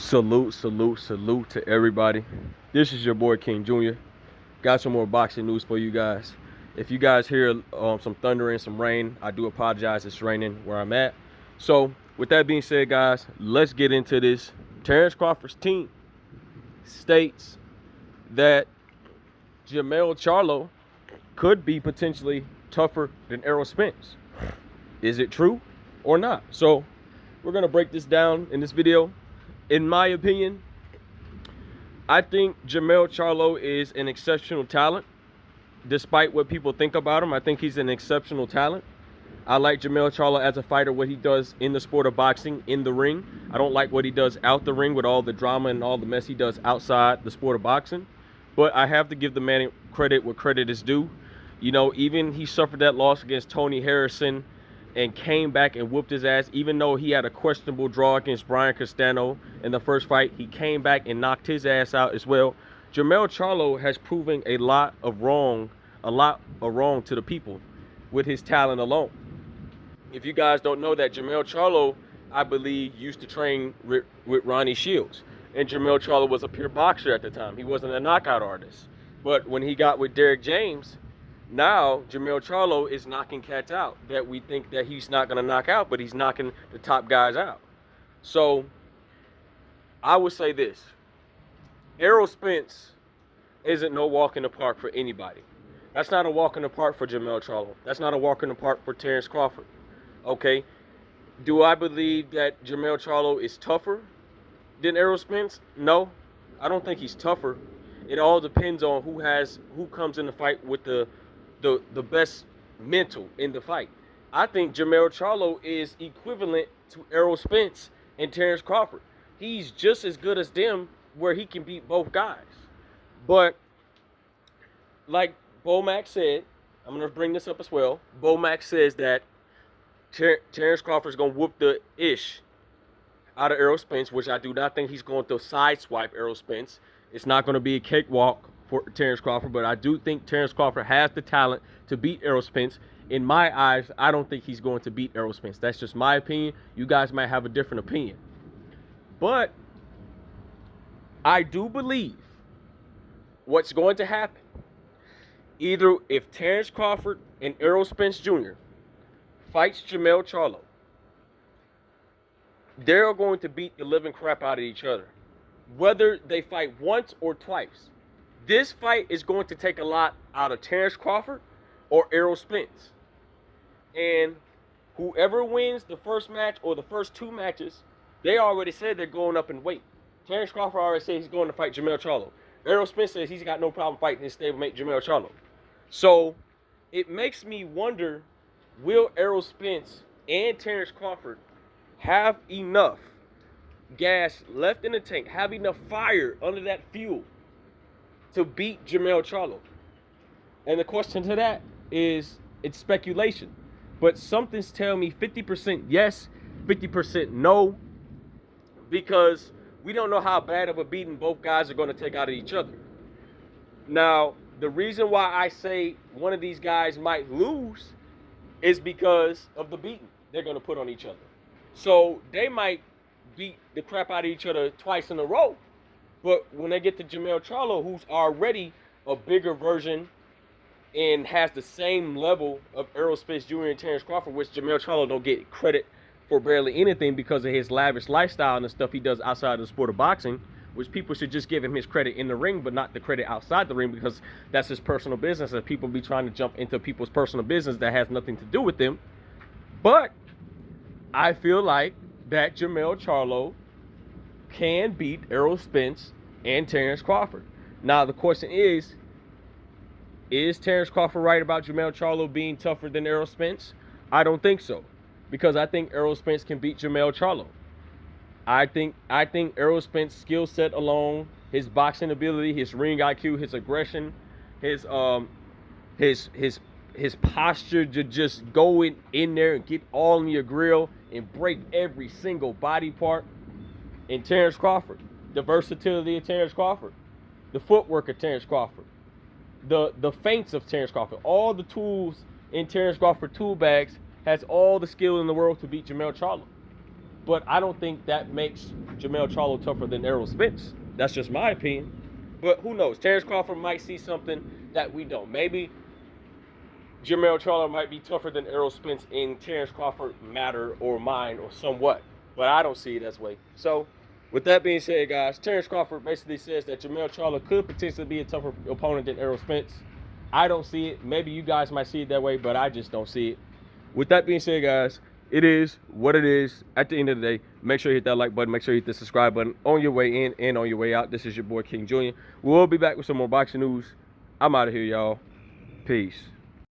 Salute to everybody. This is your boy King Jr. Got some more boxing news for you guys. If you guys hear some thunder and some rain, I do apologize. It's raining where I'm at. So, with that being said, guys, let's get into this. Terence Crawford's team states that Jermell Charlo could be potentially tougher than Errol Spence. Is it true or not? So, we're going to break this down in this video. In my opinion, I think Jermell Charlo is an exceptional talent. Despite what people think about him, I think he's an exceptional talent. I like Jermell Charlo as a fighter, what he does in the sport of boxing, in the ring. I don't like what he does out the ring with all the drama and all the mess he does outside the sport of boxing. But I have to give the man credit where credit is due. You know, even he suffered that loss against Tony Harrison and came back and whooped his ass. Even though he had a questionable draw against Brian Castano in the first fight, he came back and knocked his ass out as well. Jermell Charlo has proven a lot of wrong to the people with his talent alone. If you guys don't know that, Jermell Charlo, I believe, used to train with Ronnie Shields. And Jermell Charlo was a pure boxer at the time. He wasn't a knockout artist. But when he got with Derrick James, now Jermell Charlo is knocking cats out that we think that he's not going to knock out, but he's knocking the top guys out. So I would say this. Errol Spence isn't no walk in the park for anybody. That's not a walk in the park for Jermell Charlo. That's not a walk in the park for Terence Crawford. Okay? Do I believe that Jermell Charlo is tougher than Errol Spence? No. I don't think he's tougher. It all depends on who comes in the fight with the best mental in the fight. I think Jermell Charlo is equivalent to Errol Spence and Terence Crawford. He's just as good as them where he can beat both guys. But like Bomac said, I'm going to bring this up as well. Bomac says that Terence Crawford is going to whoop the ish out of Errol Spence, which I do not think he's going to sideswipe Errol Spence. It's not going to be a cakewalk for Terence Crawford, but I do think Terence Crawford has the talent to beat Errol Spence. In my eyes, I don't think he's going to beat Errol Spence. That's just my opinion. You guys might have a different opinion. But I do believe what's going to happen, either if Terence Crawford and Errol Spence Jr. fights Jermell Charlo, they're going to beat the living crap out of each other. Whether they fight once or twice, this fight is going to take a lot out of Terence Crawford or Errol Spence. And whoever wins the first match or the first two matches, they already said they're going up in weight. Terence Crawford already said he's going to fight Jermell Charlo. Errol Spence says he's got no problem fighting his stablemate Jermell Charlo. So it makes me wonder, will Errol Spence and Terence Crawford have enough gas left in the tank, have enough fire under that fuel to beat Jermell Charlo? And the question to that is, it's speculation. But something's telling me 50% yes, 50% no, because we don't know how bad of a beating both guys are going to take out of each other. Now, the reason why I say one of these guys might lose is because of the beating they're going to put on each other. So they might beat the crap out of each other twice in a row. But when they get to Jermell Charlo, who's already a bigger version and has the same level of Errol Spence Jr. and Terence Crawford, which Jermell Charlo don't get credit for barely anything because of his lavish lifestyle and the stuff he does outside of the sport of boxing, which people should just give him his credit in the ring, but not the credit outside the ring, because that's his personal business, and people be trying to jump into people's personal business that has nothing to do with them. But I feel like that Jermell Charlo can beat Errol Spence and Terence Crawford. Now, the question is Terence Crawford right about Jermell Charlo being tougher than Errol Spence? I don't think so, because I think Errol Spence can beat Jermell Charlo. I think Errol Spence's skill set alone, his boxing ability, his ring IQ, his aggression, his posture to just go in there and get all in your grill and break every single body part. And Terence Crawford, the versatility of Terence Crawford, the footwork of Terence Crawford, the feints of Terence Crawford, all the tools in Terence Crawford tool bags, has all the skill in the world to beat Jermell Charlo. But I don't think that makes Jermell Charlo tougher than Errol Spence. That's just my opinion. But who knows? Terence Crawford might see something that we don't. Maybe Jermell Charlo might be tougher than Errol Spence in Terence Crawford matter or mind or somewhat. But I don't see it that way. So, with that being said, guys, Terence Crawford basically says that Jermell Charlo could potentially be a tougher opponent than Errol Spence. I don't see it. Maybe you guys might see it that way, but I just don't see it. With that being said, guys, it is what it is. At the end of the day, make sure you hit that like button. Make sure you hit the subscribe button on your way in and on your way out. This is your boy, King Jr. We'll be back with some more boxing news. I'm out of here, y'all. Peace.